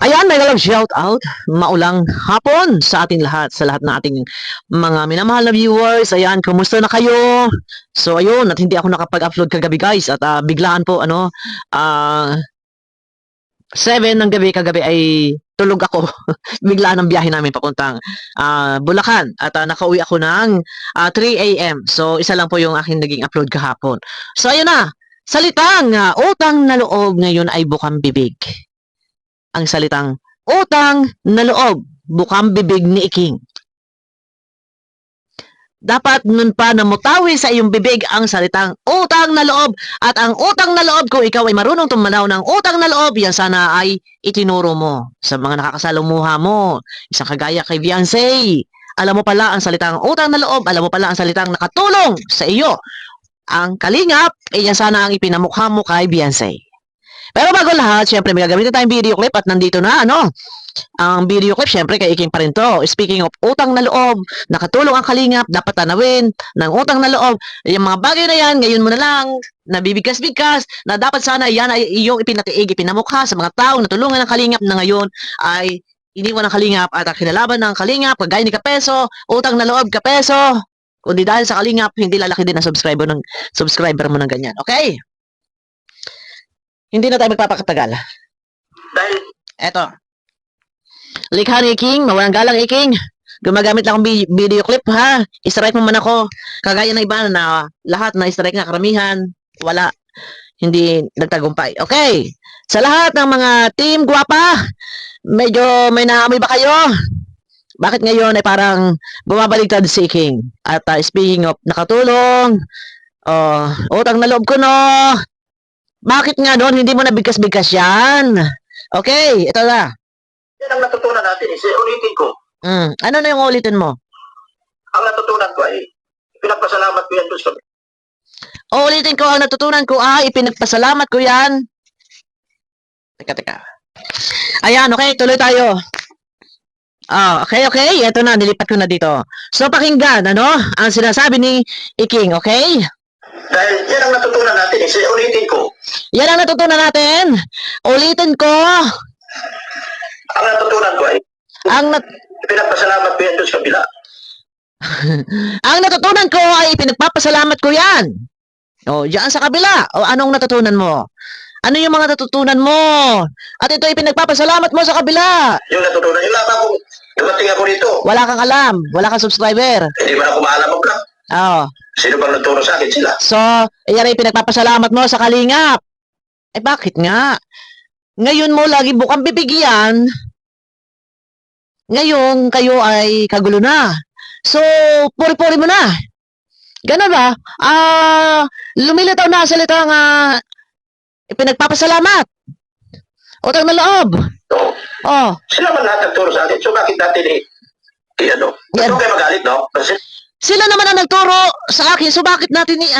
Ayan, may galang shout out. Maulang hapon sa ating lahat, sa lahat ng ating mga minamahal na viewers. Ayan, kumusta na kayo? So, ayun, at hindi ako nakapag-upload kagabi guys. At biglaan po, ah 7 ng gabi kagabi ay tulog ako. Biglaan ang biyahe namin papuntang Bulacan. At nakauwi ako ng 3 a.m. So, isa lang po yung aking naging upload kahapon. So, ayun na. Salitang utang na loob ngayon ay bukang bibig. Ang salitang utang na loob, bukang bibig ni Iking. Dapat nun pa namutawi sa iyong bibig ang salitang utang na loob. At ang utang na loob, kung ikaw ay marunong tumanaw ng utang na loob, yan sana ay itinuro mo sa mga nakakasalumuha mo. Isang kagaya kay Beyonce. Alam mo pala ang salitang utang na loob, alam mo pala ang salitang nakatulong sa iyo. Ang kalingap, yan sana ang ipinamukha mo kay Beyonce. Pero bago lahat, syempre may gagamitin tayong video clip at nandito na, ang video clip, syempre kay Iking pa rin to. Speaking of utang na loob, nakatulong ang kalingap, dapat tanawin ng utang na loob. Yung mga bagay na yan, ngayon mo na lang, nabibigkas-bigkas, na dapat sana yan ay iyong ipinatiig, ipinamukha sa mga taong natulungan ng kalingap na ngayon ay iniwan ng kalingap at ang kinalaban ng kalingap, kagaya ni Kapeso, utang na loob, Kapeso. Kundi dahil sa kalingap, hindi lalaki din ang subscriber mo ng ganyan. Okay? Hindi na tayo magpapakatagal. Dahil, eto. Likha ni Iking, mawalang galang Iking. Gumagamit lang akong video clip ha. I-strike mo man ako. Kagaya ng iba na lahat na i-strike na karamihan, wala. Hindi nagtagumpay. Okay. Sa lahat ng mga team guwapa, medyo may naamoy ba kayo? Bakit ngayon ay parang bumabaligtad si Iking? At speaking of nakatulong, utang na loob ko no. Bakit nga doon hindi mo nabigkas-bigkas yan? Okay, ito na. Yan ang natutunan natin. Ulitin ko. Ano na yung ulitin mo? Ang natutunan ko ay pinagpasalamat ko yan doon sa... Ulitin ko, ang natutunan ko ay ipinagpasalamat ko yan. Teka. Ayan, okay, tuloy tayo. Okay. Ito na, nilipat ko na dito. So, pakinggan, ang sinasabi ni Iking, okay? Dahil yan ang natutunan natin. Ulitin ko. Yan ang natutunan natin. Ulitin ko. Ang natutunan ko ay pinagpasalamat ko yan doon sa kabila. Ang natutunan ko ay pinagpapasalamat ko yan. Diyan sa kabila. Anong natutunan mo? Ano yung mga natutunan mo? At ito ay pinagpapasalamat mo sa kabila. Yung natutunan, yung laban kong dumating ako dito. Wala kang alam. Wala kang subscriber. Hindi ba ako maalam mag-vlog? Sino bang nagturo sa akin sila? So, yan ay pinagpapasalamat mo sa kalingap. Bakit nga? Ngayon mo lagi bukang bibigyan. Ngayon, kayo ay kagulo na. So, puri-puri mo na. Ganun ba? Lumilitaw na sa salitang pinagpapasalamat. Utang na loob. Sila man lahat nagturo sa akin. So, bakit natin Ba't kayo magalit, no? Kasi sila naman ang nagturo sa akin, so bakit natin so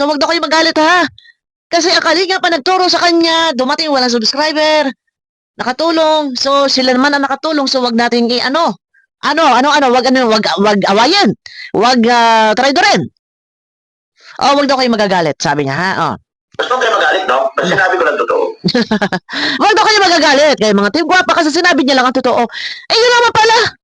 wag daw kayo magalit ha. Kasi akali nga pa nagturo sa kanya, dumating walang subscriber, nakatulong, so sila naman ang nakatulong, so wag natin wag awayin, wag traidorin. Wag daw kayo magagalit, sabi niya ha. Basta kayo magalit, no? Kasi sinabi ko lang totoo. Wag daw kayo magagalit, kaya mga team guwapa kasi sinabi niya lang ang totoo. Yun naman pala.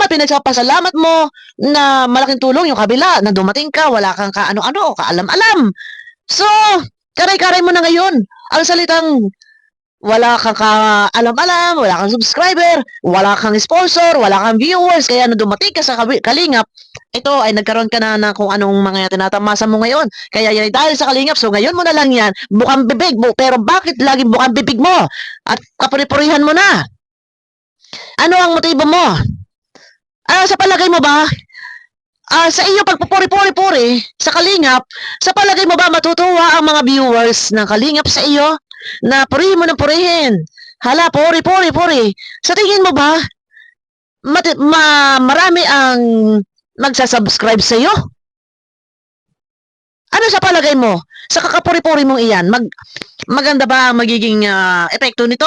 Pinagpasalamat mo na malaking tulong yung kabila na dumating ka, wala kang kaalam-alam. So, karay-karay mo na ngayon. Ang salitang wala kang kaalam-alam, wala kang subscriber, wala kang sponsor, wala kang viewers, kaya na dumating ka sa kalingap, ito ay nagkaroon ka na ng kung anong mga tinatamasa mo ngayon. Kaya yan dahil sa kalingap, so ngayon mo na lang yan, bukang bibig mo, pero bakit laging bukang bibig mo? At kapuri-purihan mo na. Ano ang motibo mo? Sa palagay mo ba, sa iyo pagpupuri-puri-puri sa kalingap, sa palagay mo ba matutuwa ang mga viewers ng kalingap sa iyo? Na purihin mo ng purihin. Hala, puri-puri-puri. Sa tingin mo ba, marami ang magsasubscribe sa iyo? Ano sa palagay mo? Sa kakapuri-puri mong iyan, maganda ba ang magiging epekto nito?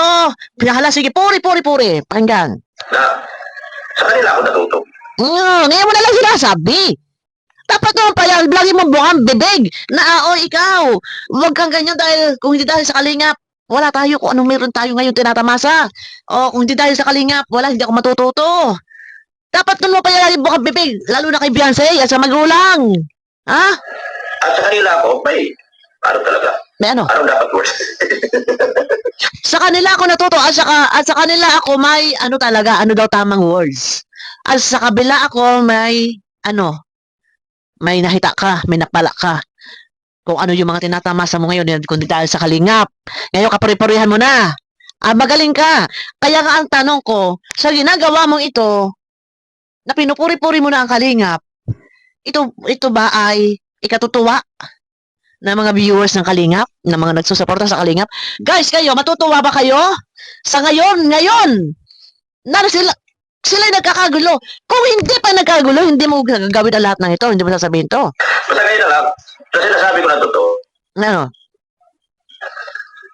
Hala, sige, puri-puri-puri. Pakinggan. Sa kanila ako natuto. Ngayon mo na lang sinasabi. Dapat naman pala, lagi mong bukang bibig na ikaw. Huwag kang ganyan dahil, kung hindi dahil sa kalingap, Wala tayo kung anong meron tayo ngayon tinatamasa. O kung hindi dahil sa kalingap, wala, hindi ako matututo. Dapat nun mo pa yung bukang bibig, lalo na kay Beyonce at sa magulang. Ha? At sa kanila ako, may, ano talaga, May ano? anong dapat words? Sa kanila ako natuto at sa kanila ako may ano talaga, ano daw tamang words. At sa kabila ako may ano, may nahita ka, may napala ka. Kung ano yung mga tinatamasa mo ngayon, yan, kundi dahil sa kalingap. Ngayon kapare-parehan mo na. Magaling ka. Kaya nga ang tanong ko, sa ginagawa mong ito, na pinupuri-puri mo na ang kalingap, ito ba ay ikatutuwa ng mga viewers ng kalingap, ng mga nagsusuporta sa kalingap? Guys, kayo, matutuwa ba kayo? Sa ngayon, na sila nagkakagulo. Kung hindi pa nagkagulo, hindi mo gagawin ang lahat ng ito, hindi mo sasabihin to. Basta ngayon na lang, kasi nasabi ko na totoo. Ano?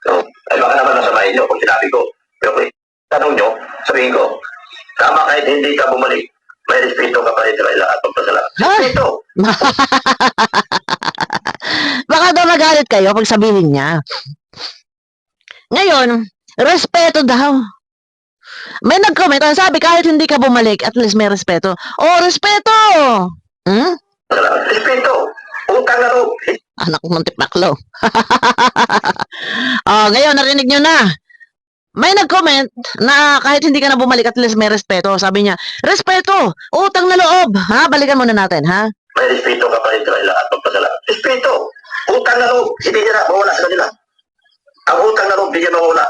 So, ay baka naman nasamahin nyo kung sinabi ko. Pero kung tanong nyo, sabihin ko, tama kahit hindi ka bumalik, may respeto ka pa rin sa kanila at pagpasalamat. Respeto! Baka daw magalit kayo pag sabihin niya. Ngayon, respeto daw. May nag-comment, ang sabi kahit hindi ka bumalik, at least may respeto. Oh, respeto! Hmm? Respeto! Utang na loob. Anak ng tipaklo. Oh, ngayon, narinig nyo na. May nag-comment na kahit hindi ka na bumalik, at least may respeto. Sabi niya, respeto! Utang na loob! Ha? Balikan muna natin, ha? May respeto ka pa rin sa kanila at pagpasalamat. Respeto! Utang na loob. Hindi niya na mawala sa kanila. Ang utang na loob, hindi niya mawala.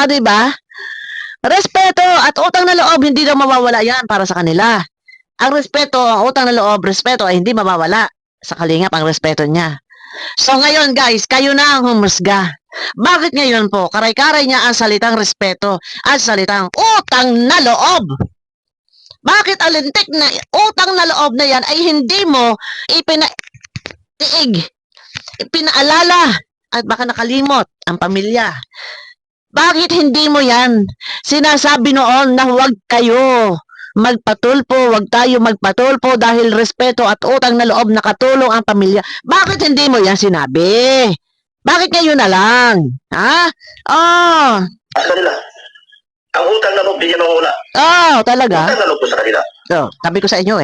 Diba? Respeto at utang na loob, hindi daw mawawala yan para sa kanila. Ang respeto, ang utang na loob, respeto ay hindi mawawala. Sa kalingap ang respeto niya. So ngayon guys, kayo na ang humusga. Bakit ngayon po, karay-karay niya ang salitang respeto at salitang utang na loob? Bakit ang lintik na utang na loob na yan ay hindi mo ipinaalala at baka nakalimot ang pamilya? Bakit hindi mo yan sinasabi noon na huwag kayo magpatulpo, huwag tayo magpatulpo dahil respeto at utang na loob nakatulong ang pamilya? Bakit hindi mo yan sinabi? Bakit ngayon na lang? Ha? Oh, Sa kanila. Ang utang na loob, hindi niya mawala. talaga? Utang na loob ko sa kanila. So, sabi ko sa inyo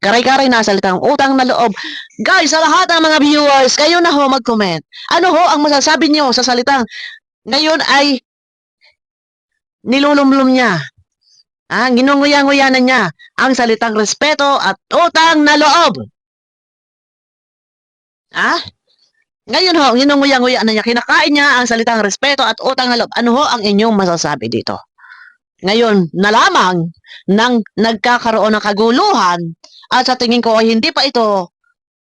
karay-karay na salitang utang na loob. Guys, sa lahat ng mga viewers, kayo na ho mag-comment. Ano ho ang masasabi niyo sa salitang ngayon ay nilulumlum niya? Ginunguya-nguyanan niya ang salitang respeto at utang na loob. Ngayon ho, ginunguya-nguyanan niya, kinakain niya ang salitang respeto at utang na loob. Ano ho ang inyong masasabi dito? Ngayon, na lamang nang nagkakaroon ng kaguluhan at sa tingin ko ay hindi pa ito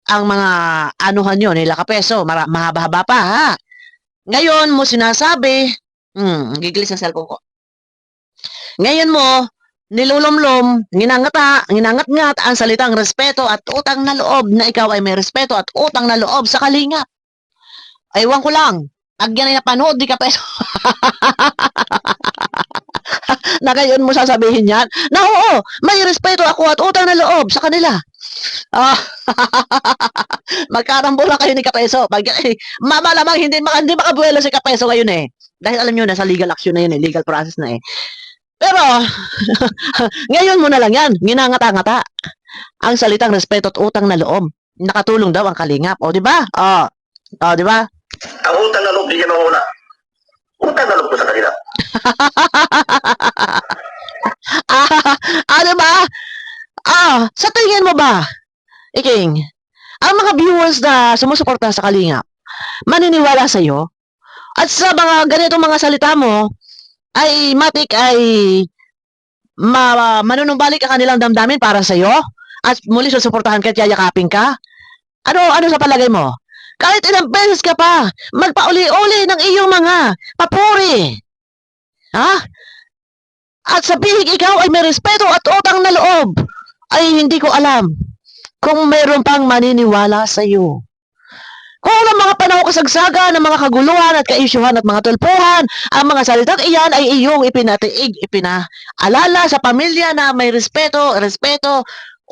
ang mga anuhan nyo nila kapeso, mahaba-haba pa ha. Ngayon mo sinasabi, gigilis ang cellphone ko. Ngayon mo, nilulumlum, nginangat-ngat ang salitang respeto at utang na loob na ikaw ay may respeto at utang na loob sa kalingap. Aywan ko lang, agyan ay napanood, di kapeso. Na ngayon mo sasabihin yan, na oo, may respeto ako at utang na loob sa kanila. Magkarambola kayo ni Kapeso. Malamang hindi makabuelo si Kapeso ngayon Dahil alam nyo, nasa legal action na yun legal process na Pero, ngayon mo na lang yan, ginangata-ngata. Ang salitang respeto at utang na loob. Nakatulong daw ang kalingap. O, di ba? Di ba? Ang utang na loob, hindi niya mawala. Utang na loob ko sa kanila. Ano ba? Sa tingin mo ba, Iking, ang mga viewers na sumusuporta sa kalingap, maniniwala sa iyo? At sa mga ganitong mga salita mo, ay matik ay manunumbalik ang kanilang damdamin para sa iyo? At muli susuportahan ka at yayakapin ka? Ano sa palagay mo? Kahit ilang beses ka pa, magpauli-uli ng iyong mga papuri. At sabihin ikaw ay may respeto at utang na loob, ay hindi ko alam kung mayroon pang maniniwala sa iyo. Kung ang mga panahon kasagsaga ng mga kaguluhan at kaisyuhan at mga tulpuhan, ang mga salitang iyan ay iyong ipinaalala sa pamilya na may respeto,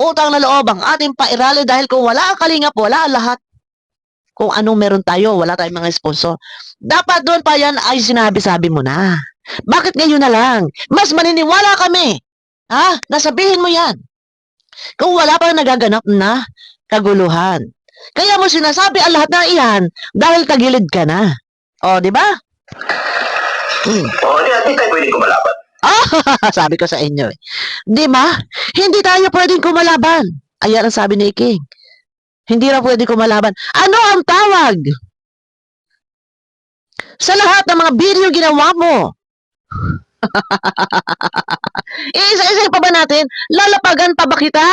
utang na loob ang ating pairali dahil kung wala ang kalingap, wala ang lahat. kung anong meron tayo, wala tayong mga sponsor. Dapat doon pa yan ay sinabi-sabi mo na. Bakit ngayon na lang? Mas maniniwala kami. Ha? Nasabihin mo yan. Kung wala pa nagaganap na kaguluhan. Kaya mo sinasabi ang lahat na iyan dahil tagilid ka na. O, di ba? O, hindi tayo pwede kumalaban. Sabi ko sa inyo eh. Di ba? Hindi tayo pwedeng kumalaban. Ayan ang sabi ni King. Hindi na pwede kumalaban. Ano ang tawag? Sa lahat ng mga video ginawa mo. Isa-isa pa ba natin? Lalapagan pa ba kita?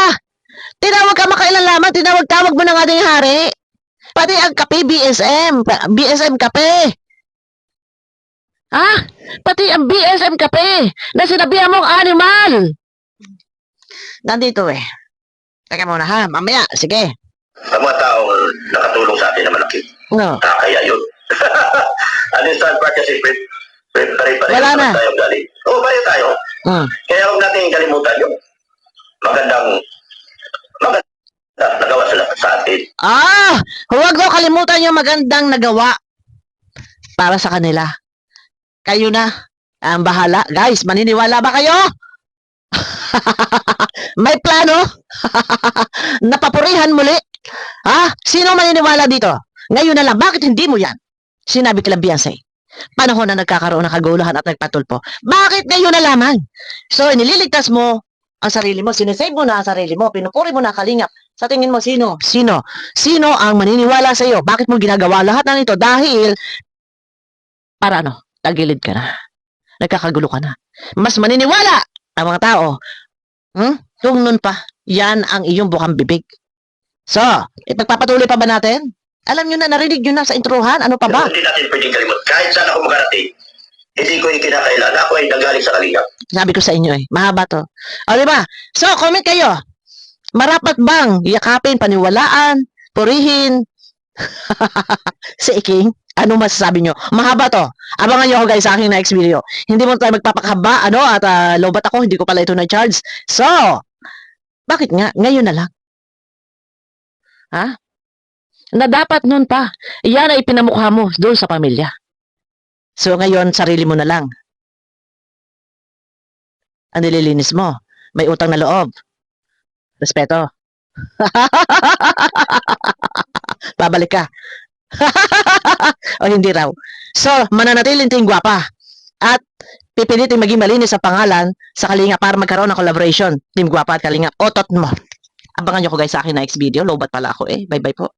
Tinawag ka makailan lamang, tinawag-tawag mo ng ating hari. Pati ang kape BSM kape. Pati ang BSM kape na sinabihan mong animal. Nandito eh. Teka muna ha, mamaya, sige. Ang mga taong nakatulong sa atin na malaki. No. Kaya yun. Ano yung stand part kasi pare-pare Wala na. tayo galing. Oo, pareho tayo. Kaya huwag natin kalimutan yung maganda nagawa sila sa atin. Huwag mo kalimutan yung magandang nagawa para sa kanila. Kayo na ang bahala. Guys, maniniwala ba kayo? May plano? Napapurihan muli? Sino maniniwala dito? Ngayon na lang, bakit hindi mo yan? Sinabi kila Beyonce. Panahon na nagkakaroon ng kaguluhan at nagpatulpo. Bakit ngayon na lamang? So, nililigtas mo ang sarili mo. Sinesave mo na ang sarili mo. Pinupuri mo na kalingap. Sa tingin mo, sino? Sino ang maniniwala sa iyo? Bakit mo ginagawa lahat ng ito? Dahil, para ano? Tagilid ka na. Nagkakagulo ka na. Mas maniniwala ang mga tao. Kung nun pa, yan ang iyong bukang bibig. So, ipagpapatuloy pa ba natin? Alam nyo na, narinig nyo na sa introhan. Ano pa ba? Hindi natin pwedeng kalimut. Kahit saan ako makarating, hindi ko yung kinakailan. Ako ay nagaling sa kalingap. Sabi ko sa inyo eh, mahaba to. O, diba? So, comment kayo. Marapat bang yakapin, paniwalaan, purihin? Si Iking, ano masasabi nyo? Mahaba to. Abangan nyo ako guys sa aking next video. Hindi mo tayo magpapakahaba, at lobat ako, hindi ko pala ito na-charge. So, bakit nga? Ngayon na lang. Na dapat nun pa. Yan ay pinamukha mo doon sa pamilya. So, ngayon, sarili mo na lang. Ang nililinis mo. May utang na loob. Respeto. Babalik ka. O hindi raw. So, mananatiling ting gwapa. At pipilitin maging malinis sa pangalan sa Kalinga para magkaroon ng collaboration. Team Gwapa at Kalinga. Otot mo. Abangan nyo ko guys sa akin next video. Lobat pala ako eh. Bye-bye po.